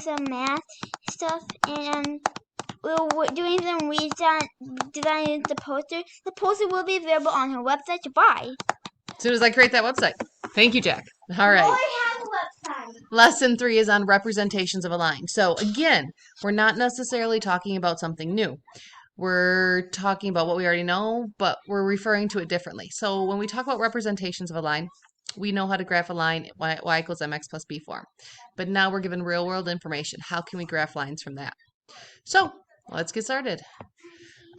some math stuff, and we're doing some designing the poster. The poster will be available on her website to buy. As soon as I create that website. Thank you, Jack. All right. I have a website. Lesson 3 is on representations of a line. So again, we're not necessarily talking about something new. We're talking about what we already know, but we're referring to it differently. So when we talk about representations of a line, we know how to graph a line y equals mx plus b form. But now we're given real world information. How can we graph lines from that? So let's get started.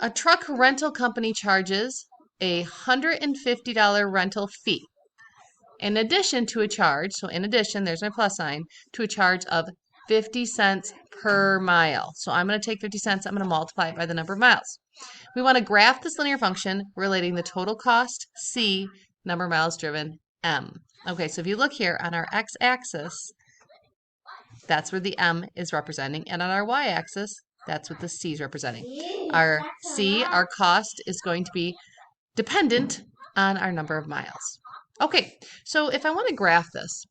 A truck rental company charges a $150 rental fee. In addition to a charge, so in addition, there's my plus sign, to a charge of 50 cents per mile. So I'm going to take 50 cents, I'm going to multiply it by the number of miles. We want to graph this linear function relating the total cost, C, number of miles driven, M. Okay, so if you look here on our x-axis, that's where the M is representing, and on our y-axis, that's what the C is representing. Our C, our cost, is going to be dependent on our number of miles. Okay, so if I want to graph this,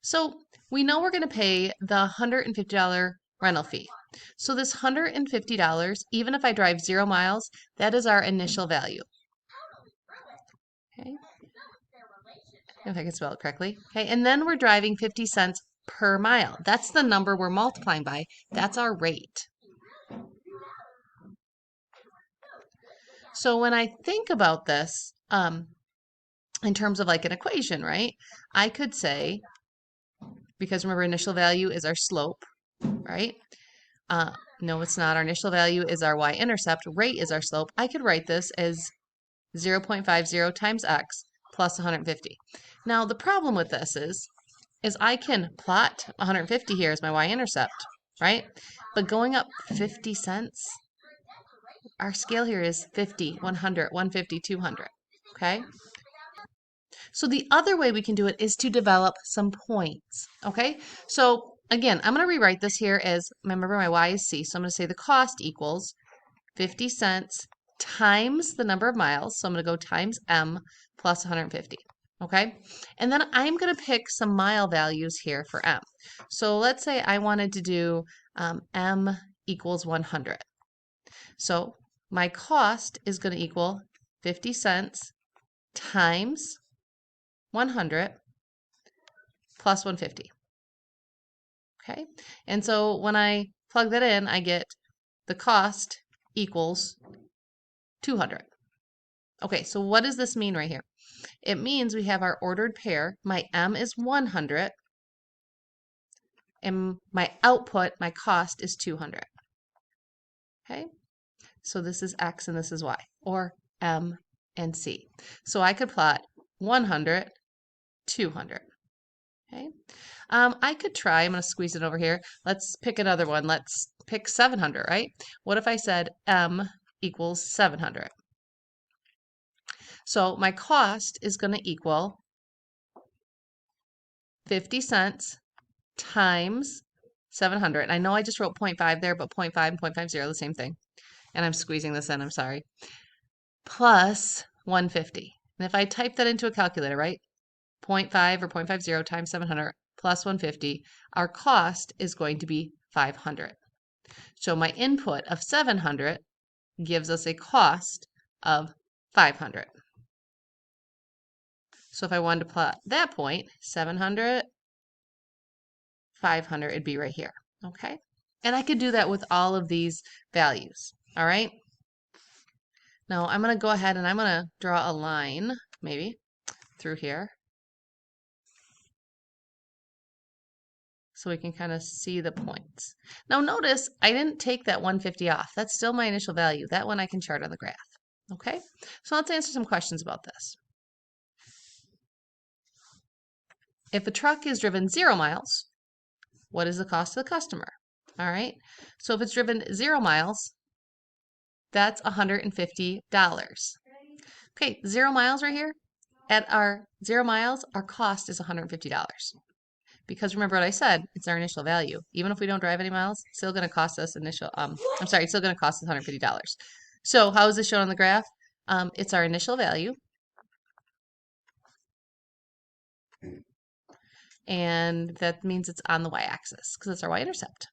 so we know we're going to pay the $150 rental fee. So this $150, even if I drive 0 miles, that is our initial value. Okay, if I can spell it correctly. Okay, and then we're driving 50 cents per mile. That's the number we're multiplying by. That's our rate. So when I think about this in terms of like an equation, right, I could say, because remember initial value is our slope, right? No, it's not. Our initial value is our y-intercept. Rate is our slope. I could write this as 0.50 times x plus 150. Now, the problem with this is I can plot 150 here as my y-intercept, right? But going up 50 cents, our scale here is 50, 100, 150, 200, okay? So the other way we can do it is to develop some points, okay? So again, I'm going to rewrite this here as, remember my y is c, so I'm going to say the cost equals 50 cents times the number of miles, so I'm going to go times m plus 150, okay? And then I'm going to pick some mile values here for m. So let's say I wanted to do m equals 100. So my cost is going to equal 50 cents times 100 plus 150. Okay, and so when I plug that in, I get the cost equals 200. Okay, so what does this mean right here? It means we have our ordered pair. My M is 100, and my output, my cost, is 200. Okay, so this is X and this is Y, or M and C. So I could plot 100, 200. Okay, I could try, I'm going to squeeze it over here. Let's pick another one. Let's pick 700, right? What if I said M equals 700? So my cost is going to equal 50 cents times 700. And I know I just wrote 0.5 there, but 0.5 and 0.50 are the same thing. And I'm squeezing this in, I'm sorry. Plus 150. And if I type that into a calculator, right? 0.5 or 0.50 times 700 plus 150, our cost is going to be 500. So my input of 700 gives us a cost of 500. So if I wanted to plot that point, 700, 500, it'd be right here, okay? And I could do that with all of these values, all right? Now I'm going to go ahead and I'm going to draw a line, maybe, through here. So we can kind of see the points. Now notice I didn't take that 150 off. That's still my initial value. That one I can chart on the graph. Okay, so let's answer some questions about this. If a truck is driven 0 miles, what is the cost to the customer? All right, so if it's driven 0 miles, that's $150. Okay, 0 miles right here. At our 0 miles, our cost is $150. Because remember what I said, it's our initial value. Even if we don't drive any miles, it's still going to cost us it's still going to cost us $150. So how is this shown on the graph? It's our initial value and that means it's on the y-axis because it's our y-intercept.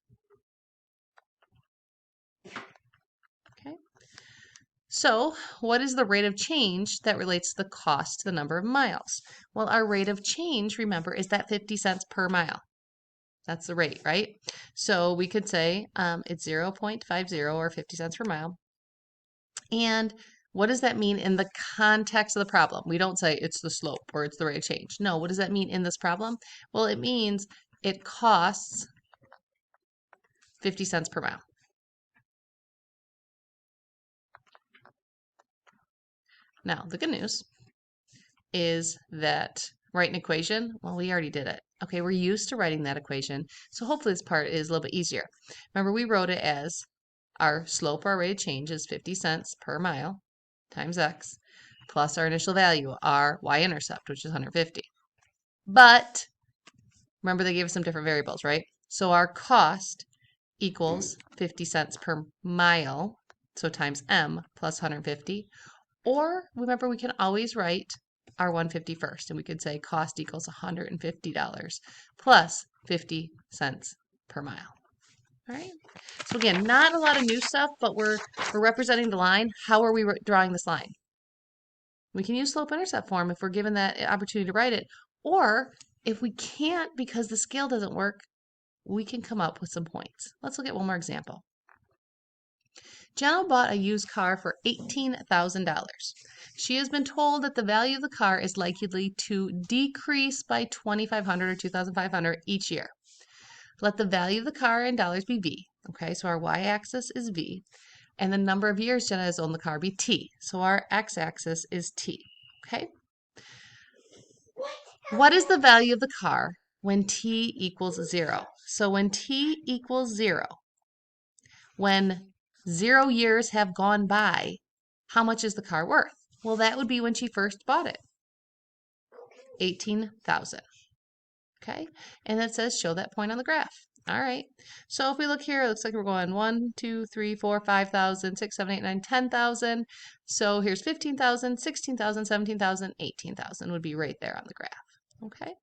Okay. So what is the rate of change that relates to the cost to the number of miles? Well, our rate of change, remember, is that 50 cents per mile. That's the rate, right? So we could say it's 0.50 or 50 cents per mile. And what does that mean in the context of the problem? We don't say it's the slope or it's the rate of change. No, what does that mean in this problem? Well, it means it costs 50 cents per mile. Now, the good news is that write an equation, well, we already did it. Okay, we're used to writing that equation, so hopefully this part is a little bit easier. Remember, we wrote it as our slope, our rate of change is 50 cents per mile times x, plus our initial value, our y-intercept, which is 150. But remember, they gave us some different variables, right? So our cost equals 50 cents per mile, so times m plus 150. Or remember, we can always write our 150 first, and we could say cost equals $150 plus 50 cents per mile. All right. So again, not a lot of new stuff, but we're representing the line. How are we drawing this line? We can use slope-intercept form if we're given that opportunity to write it. Or if we can't because the scale doesn't work, we can come up with some points. Let's look at one more example. Jenna bought a used car for $18,000. She has been told that the value of the car is likely to decrease by $2,500 or $2,500 each year. Let the value of the car in dollars be V. Okay, so our y-axis is V. And the number of years Jenna has owned the car be T. So our x-axis is T. Okay? What is the value of the car when T equals 0? So when T equals 0, when 0 years have gone by, how much is the car worth? Well, that would be when she first bought it. 18,000. Okay? And that says show that point on the graph. All right. So if we look here, it looks like we're going 1, 2, 3, 4, 5,000, 6, 7, 8, 9, 10,000. So here's 15,000, 16,000, 17,000, 18,000 would be right there on the graph. Okay.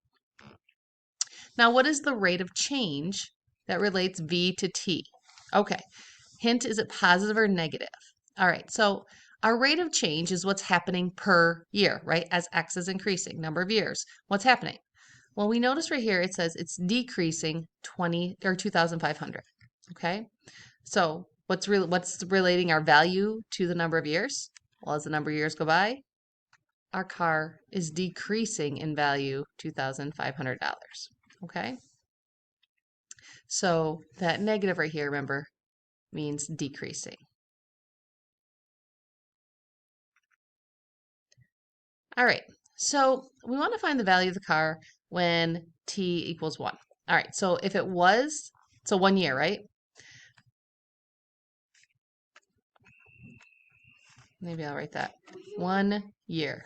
Now, what is the rate of change that relates V to T? Okay. Hint, is it positive or negative? All right. So our rate of change is what's happening per year, right? As X is increasing, number of years. What's happening? Well, we notice right here, it says it's decreasing 20 or 2,500. Okay. So what's relating our value to the number of years? Well, as the number of years go by, our car is decreasing in value $2,500. Okay. So that negative right here, remember, means decreasing. All right. So we want to find the value of the car when t equals 1. All right. So if it was, so 1 year, right? Maybe I'll write that. 1 year.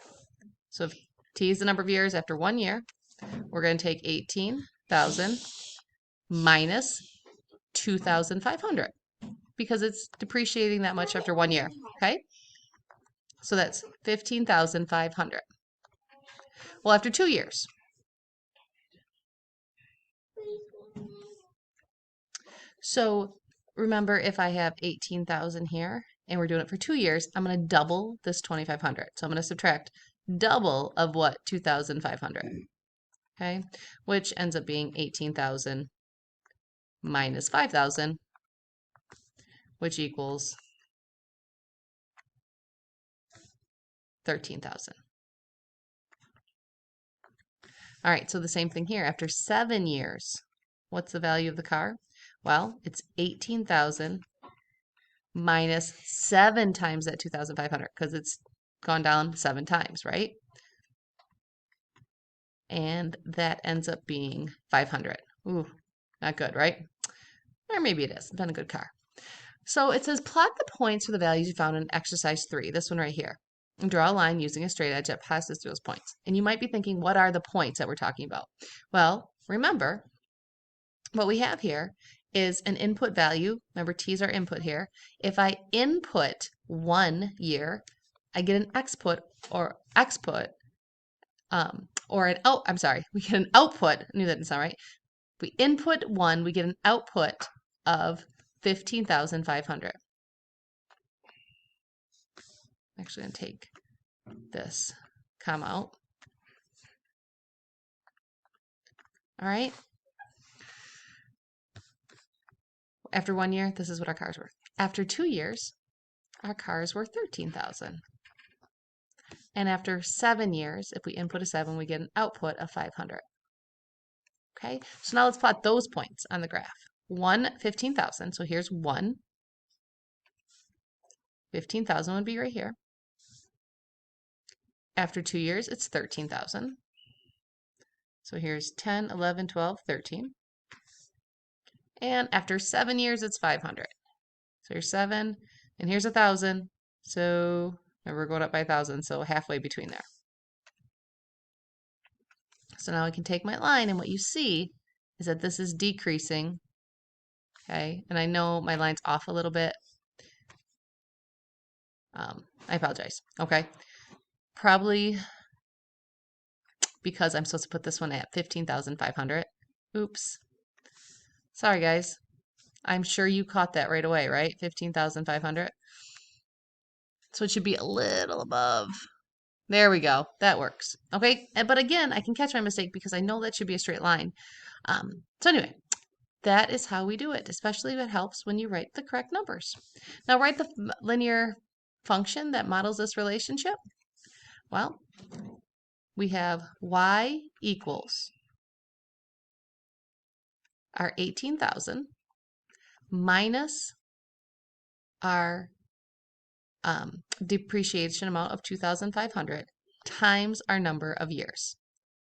So if t is the number of years after 1 year, we're going to take 18,000 minus 2,500 because it's depreciating that much after 1 year. Okay? So that's 15,500. Well, after 2 years, so remember, if I have 18,000 here and we're doing it for 2 years, I'm going to double this 2,500. So I'm going to subtract double of what? 2,500. Okay, which ends up being 18,000 minus 5,000, which equals 13,000. All right, so the same thing here. After 7 years, what's the value of the car? Well, it's 18,000 minus 7 times that 2,500 because it's gone down 7 times, right? And that ends up being 500. Ooh, not good, right? Or maybe it is. It's been a good car. So it says plot the points for the values you found in exercise 3, this one right here. And draw a line using a straight edge that passes through those points. And you might be thinking, what are the points that we're talking about? Well, remember, what we have here is an input value. Remember, t is our input here. If I input 1 year, I get an exput or or I'm sorry, we get an output. I knew that didn't sound right. We input 1, we get an output of 15,500. I'm actually going to take this comma out. All right. After 1 year, this is what our car is worth. After 2 years, our car is worth 13,000. And after 7 years, if we input a 7, we get an output of 500. Okay, so now let's plot those points on the graph. 1, 15,000. So here's 1. 15,000 would be right here. After 2 years, it's 13,000. So here's 10, 11, 12, 13. And after 7 years, it's 500. So here's 7, and here's 1,000. So remember, we're going up by 1,000, so halfway between there. So now I can take my line, and what you see is that this is decreasing. Okay, and I know my line's off a little bit. I apologize. Okay, probably because I'm supposed to put this one at 15,500. Oops. Sorry, guys. I'm sure you caught that right away, right? 15,500. So it should be a little above. There we go. That works. Okay, but again, I can catch my mistake because I know that should be a straight line. So anyway, that is how we do it, especially if it helps when you write the correct numbers. Now write the linear function that models this relationship. Well, we have y equals our 18,000 minus our depreciation amount of 2,500 times our number of years.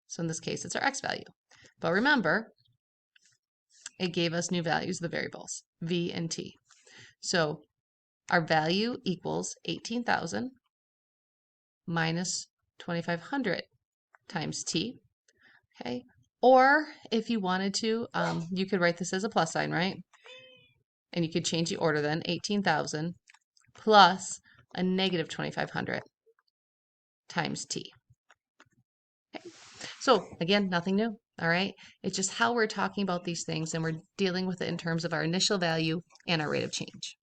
So in this case, it's our x value. But remember, it gave us new values, the variables, v and t. So our value equals 18,000 minus 2,500 times t. Okay. Or if you wanted to, you could write this as a plus sign, right? And you could change the order then, 18,000 plus a negative 2,500 times t. Okay. So again, nothing new, all right? It's just how we're talking about these things, and we're dealing with it in terms of our initial value and our rate of change.